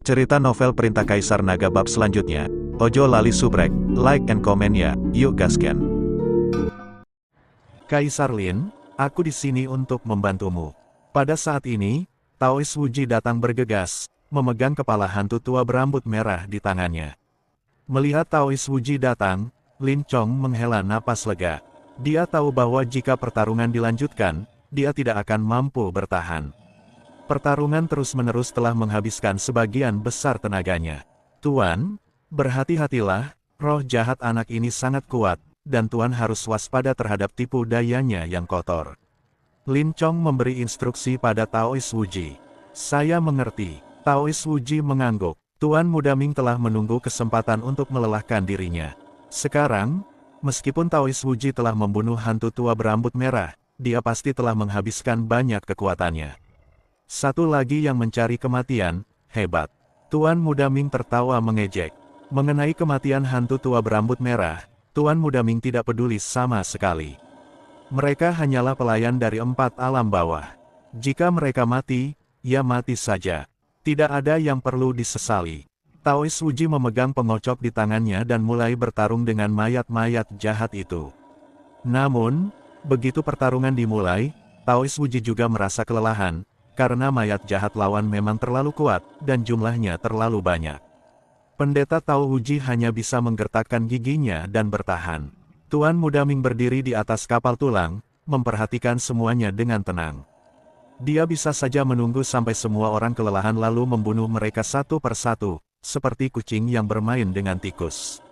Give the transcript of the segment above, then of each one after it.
Cerita novel Perintah Kaisar Naga bab selanjutnya. Ojo lali subrek, like and comment ya, yuk gasken. Kaisar Lin, aku di sini untuk membantumu. Pada saat ini, Taois Wuji datang bergegas, memegang kepala hantu tua berambut merah di tangannya. Melihat Taois Wuji datang, Lin Chong menghela napas lega. Dia tahu bahwa jika pertarungan dilanjutkan, dia tidak akan mampu bertahan. Pertarungan terus-menerus telah menghabiskan sebagian besar tenaganya. Tuan, berhati-hatilah, roh jahat anak ini sangat kuat, dan Tuan harus waspada terhadap tipu dayanya yang kotor. Lin Chong memberi instruksi pada Taois Wuji. Saya mengerti. Taois Wuji mengangguk. Tuan Muda Ming telah menunggu kesempatan untuk melelahkan dirinya. Sekarang, meskipun Taois Wuji telah membunuh hantu tua berambut merah, dia pasti telah menghabiskan banyak kekuatannya. Satu lagi yang mencari kematian, hebat. Tuan Muda Ming tertawa mengejek. Mengenai kematian hantu tua berambut merah, Tuan Muda Ming tidak peduli sama sekali. Mereka hanyalah pelayan dari 4 alam bawah. Jika mereka mati, ya mati saja. Tidak ada yang perlu disesali. Taois Wuji memegang pengocok di tangannya dan mulai bertarung dengan mayat-mayat jahat itu. Namun, begitu pertarungan dimulai, Taois Wuji juga merasa kelelahan, karena mayat jahat lawan memang terlalu kuat, dan jumlahnya terlalu banyak. Pendeta Tao Wuji hanya bisa menggertakkan giginya dan bertahan. Tuan Muda Ming berdiri di atas kapal tulang, memperhatikan semuanya dengan tenang. Dia bisa saja menunggu sampai semua orang kelelahan lalu membunuh mereka satu persatu, seperti kucing yang bermain dengan tikus.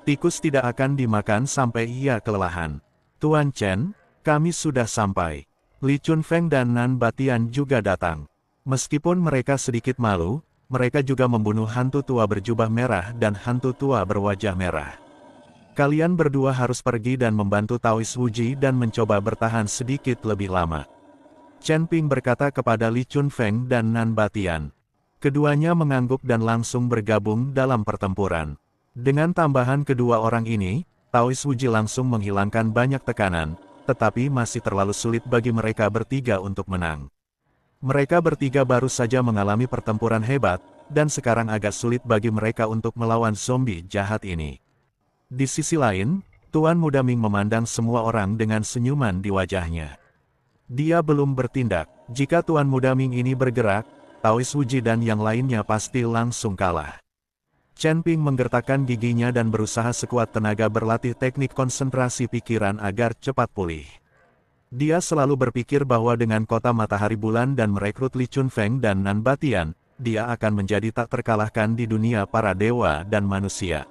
Tikus tidak akan dimakan sampai ia kelelahan. Tuan Chen, kami sudah sampai. Li Chunfeng dan Nan Batian juga datang. Meskipun mereka sedikit malu, mereka juga membunuh hantu tua berjubah merah dan hantu tua berwajah merah. Kalian berdua harus pergi dan membantu Taois Wuji dan mencoba bertahan sedikit lebih lama. Chen Ping berkata kepada Li Chunfeng dan Nan Batian. Keduanya mengangguk dan langsung bergabung dalam pertempuran. Dengan tambahan kedua orang ini, Taois Wuji langsung menghilangkan banyak tekanan, tetapi masih terlalu sulit bagi mereka bertiga untuk menang. Mereka bertiga baru saja mengalami pertempuran hebat, dan sekarang agak sulit bagi mereka untuk melawan zombie jahat ini. Di sisi lain, Tuan Muda Ming memandang semua orang dengan senyuman di wajahnya. Dia belum bertindak. Jika Tuan Muda Ming ini bergerak, Taois Wuji dan yang lainnya pasti langsung kalah. Chen Ping menggertakkan giginya dan berusaha sekuat tenaga berlatih teknik konsentrasi pikiran agar cepat pulih. Dia selalu berpikir bahwa dengan kota matahari bulan dan merekrut Li Chunfeng dan Nan Batian, dia akan menjadi tak terkalahkan di dunia para dewa dan manusia.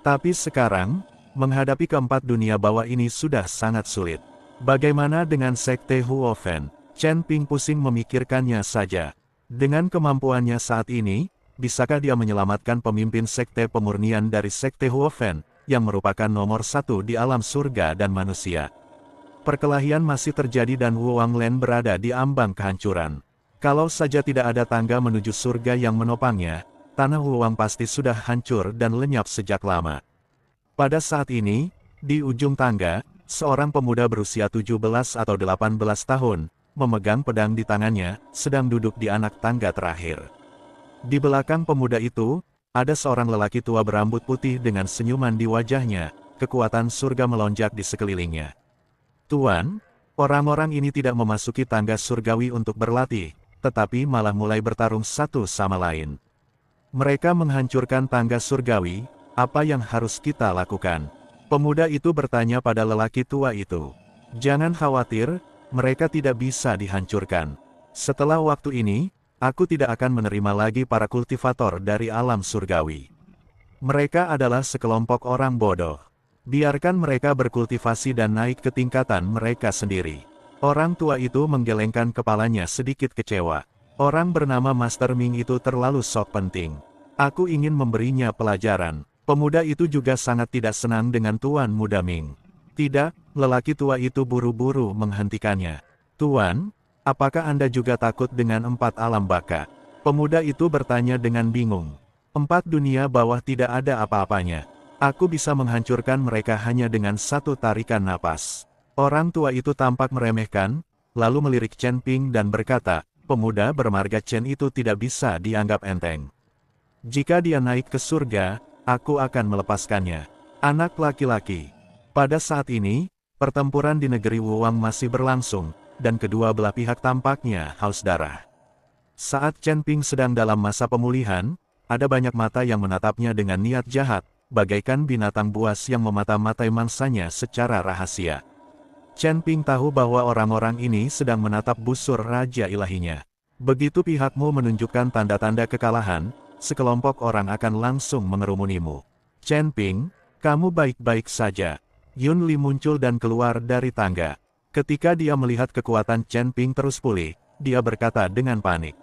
Tapi sekarang, menghadapi keempat dunia bawah ini sudah sangat sulit. Bagaimana dengan Sekte Huofen? Chen Ping pusing memikirkannya saja. Dengan kemampuannya saat ini, bisakah dia menyelamatkan pemimpin Sekte Pemurnian dari Sekte Huofen, yang merupakan nomor 1 di alam surga dan manusia? Perkelahian masih terjadi dan Wu Wanglen berada di ambang kehancuran. Kalau saja tidak ada tangga menuju surga yang menopangnya, tanah Wu Wang pasti sudah hancur dan lenyap sejak lama. Pada saat ini, di ujung tangga, seorang pemuda berusia 17 atau 18 tahun, memegang pedang di tangannya, sedang duduk di anak tangga terakhir. Di belakang pemuda itu, ada seorang lelaki tua berambut putih dengan senyuman di wajahnya, kekuatan surga melonjak di sekelilingnya. Tuan, orang-orang ini tidak memasuki tangga surgawi untuk berlatih, tetapi malah mulai bertarung satu sama lain. Mereka menghancurkan tangga surgawi, apa yang harus kita lakukan? Pemuda itu bertanya pada lelaki tua itu. Jangan khawatir, mereka tidak bisa dihancurkan. Setelah waktu ini, aku tidak akan menerima lagi para kultivator dari alam surgawi. Mereka adalah sekelompok orang bodoh. Biarkan mereka berkultivasi dan naik ke tingkatan mereka sendiri. Orang tua itu menggelengkan kepalanya sedikit kecewa. Orang bernama Master Ming itu terlalu sok penting. Aku ingin memberinya pelajaran. Pemuda itu juga sangat tidak senang dengan Tuan Muda Ming. Tidak, lelaki tua itu buru-buru menghentikannya. Tuan, apakah Anda juga takut dengan 4 alam baka? Pemuda itu bertanya dengan bingung. 4 dunia bawah tidak ada apa-apanya. Aku bisa menghancurkan mereka hanya dengan satu tarikan napas. Orang tua itu tampak meremehkan, lalu melirik Chen Ping dan berkata, pemuda bermarga Chen itu tidak bisa dianggap enteng. Jika dia naik ke surga, aku akan melepaskannya. Anak laki-laki. Pada saat ini, pertempuran di negeri Wuwang masih berlangsung, dan kedua belah pihak tampaknya haus darah. Saat Chen Ping sedang dalam masa pemulihan, ada banyak mata yang menatapnya dengan niat jahat, bagaikan binatang buas yang memata-matai mangsanya secara rahasia. Chen Ping tahu bahwa orang-orang ini sedang menatap busur Raja Ilahinya. Begitu pihakmu menunjukkan tanda-tanda kekalahan, sekelompok orang akan langsung mengerumunimu. Chen Ping, kamu baik-baik saja. Yun Li muncul dan keluar dari tangga. Ketika dia melihat kekuatan Chen Ping terus pulih, dia berkata dengan panik.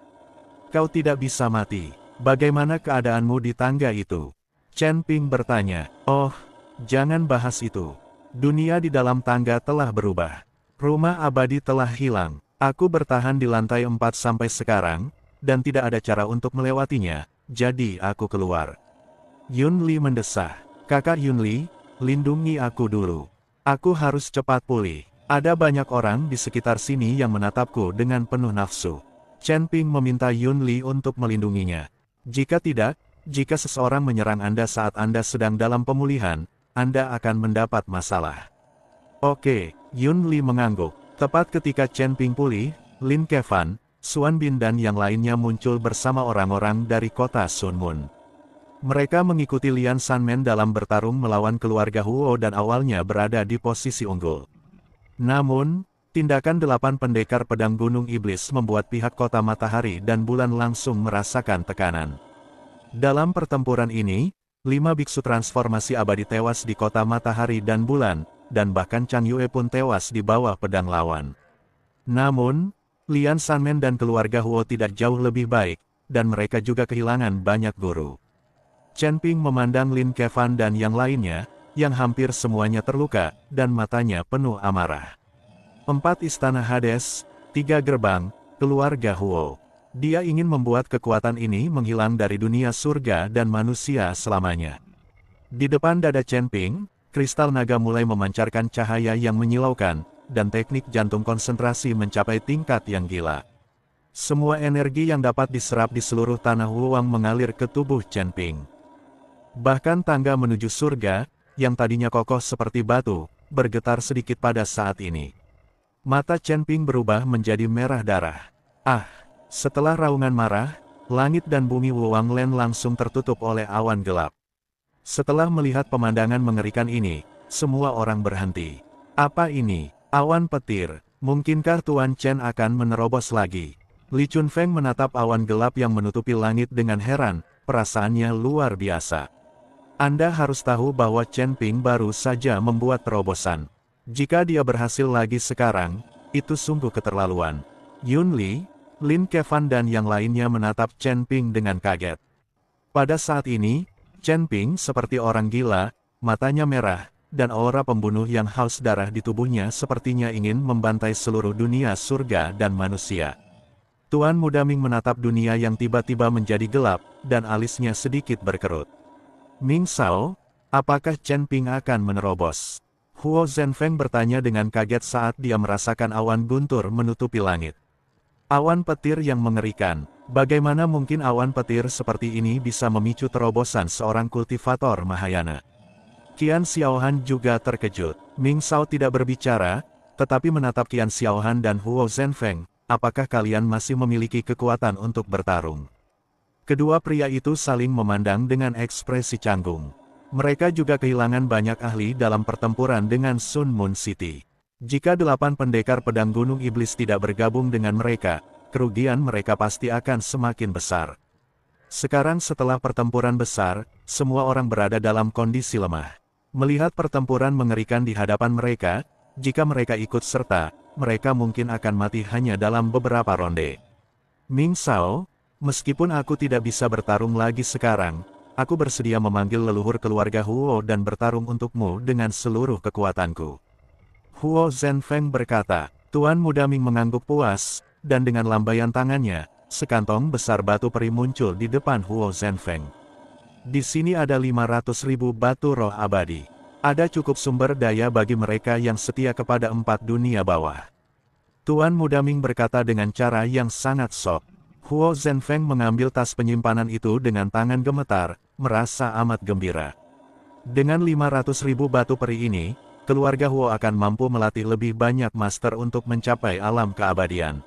Kau tidak bisa mati. Bagaimana keadaanmu di tangga itu? Chen Ping bertanya. Oh, jangan bahas itu. Dunia di dalam tangga telah berubah. Rumah abadi telah hilang. Aku bertahan di lantai 4 sampai sekarang, dan tidak ada cara untuk melewatinya, jadi aku keluar. Yun Li mendesah. Kakak Yun Li, lindungi aku dulu. Aku harus cepat pulih. Ada banyak orang di sekitar sini yang menatapku dengan penuh nafsu. Chen Ping meminta Yun Li untuk melindunginya. Jika tidak, jika seseorang menyerang Anda saat Anda sedang dalam pemulihan, Anda akan mendapat masalah. Oke, Yun Li mengangguk. Tepat ketika Chen Ping pulih, Lin Kevan, Xuan Bin dan yang lainnya muncul bersama orang-orang dari kota Sun Mun. Mereka mengikuti Lian Sanmen dalam bertarung melawan keluarga Huo dan awalnya berada di posisi unggul. Namun, tindakan 8 pendekar pedang Gunung Iblis membuat pihak kota Matahari dan Bulan langsung merasakan tekanan. Dalam pertempuran ini, 5 biksu transformasi abadi tewas di kota Matahari dan Bulan, dan bahkan Chang Yue pun tewas di bawah pedang lawan. Namun, Lian Sanmen dan keluarga Huo tidak jauh lebih baik, dan mereka juga kehilangan banyak guru. Chen Ping memandang Lin Kevan dan yang lainnya, yang hampir semuanya terluka, dan matanya penuh amarah. 4 istana Hades, 3 gerbang, keluarga Huo. Dia ingin membuat kekuatan ini menghilang dari dunia surga dan manusia selamanya. Di depan dada Chen Ping, kristal naga mulai memancarkan cahaya yang menyilaukan, dan teknik jantung konsentrasi mencapai tingkat yang gila. Semua energi yang dapat diserap di seluruh tanah Wuwang mengalir ke tubuh Chen Ping. Bahkan tangga menuju surga, yang tadinya kokoh seperti batu, bergetar sedikit pada saat ini. Mata Chen Ping berubah menjadi merah darah. Setelah raungan marah, langit dan bumi Wuwang Len langsung tertutup oleh awan gelap. Setelah melihat pemandangan mengerikan ini, semua orang berhenti. Apa ini? Awan petir. Mungkinkah Tuan Chen akan menerobos lagi? Li Chunfeng menatap awan gelap yang menutupi langit dengan heran, perasaannya luar biasa. Anda harus tahu bahwa Chen Ping baru saja membuat terobosan. Jika dia berhasil lagi sekarang, itu sungguh keterlaluan. Yun Li, Lin Kevan dan yang lainnya menatap Chen Ping dengan kaget. Pada saat ini, Chen Ping seperti orang gila, matanya merah, dan aura pembunuh yang haus darah di tubuhnya sepertinya ingin membantai seluruh dunia surga dan manusia. Tuan Muda Ming menatap dunia yang tiba-tiba menjadi gelap, dan alisnya sedikit berkerut. Ming Sao, apakah Chen Ping akan menerobos? Huo Zhenfeng bertanya dengan kaget saat dia merasakan awan guntur menutupi langit. Awan petir yang mengerikan. Bagaimana mungkin awan petir seperti ini bisa memicu terobosan seorang kultivator Mahayana? Qian Xiaohan juga terkejut. Ming Sao tidak berbicara, tetapi menatap Qian Xiaohan dan Huo Zhenfeng. Apakah kalian masih memiliki kekuatan untuk bertarung? Kedua pria itu saling memandang dengan ekspresi canggung. Mereka juga kehilangan banyak ahli dalam pertempuran dengan Sun Moon City. Jika 8 pendekar pedang Gunung Iblis tidak bergabung dengan mereka, kerugian mereka pasti akan semakin besar. Sekarang setelah pertempuran besar, semua orang berada dalam kondisi lemah. Melihat pertempuran mengerikan di hadapan mereka, jika mereka ikut serta, mereka mungkin akan mati hanya dalam beberapa ronde. Ming Sao, meskipun aku tidak bisa bertarung lagi sekarang, aku bersedia memanggil leluhur keluarga Huo dan bertarung untukmu dengan seluruh kekuatanku. Huo Zhenfeng berkata. Tuan Muda Ming mengangguk puas, dan dengan lambaian tangannya, sekantong besar batu peri muncul di depan Huo Zhenfeng. Di sini ada 500.000 batu roh abadi. Ada cukup sumber daya bagi mereka yang setia kepada 4 dunia bawah. Tuan Muda Ming berkata dengan cara yang sangat sok. Huo Zhenfeng mengambil tas penyimpanan itu dengan tangan gemetar, merasa amat gembira. Dengan 500.000 batu peri ini, keluarga Huo akan mampu melatih lebih banyak master untuk mencapai alam keabadian.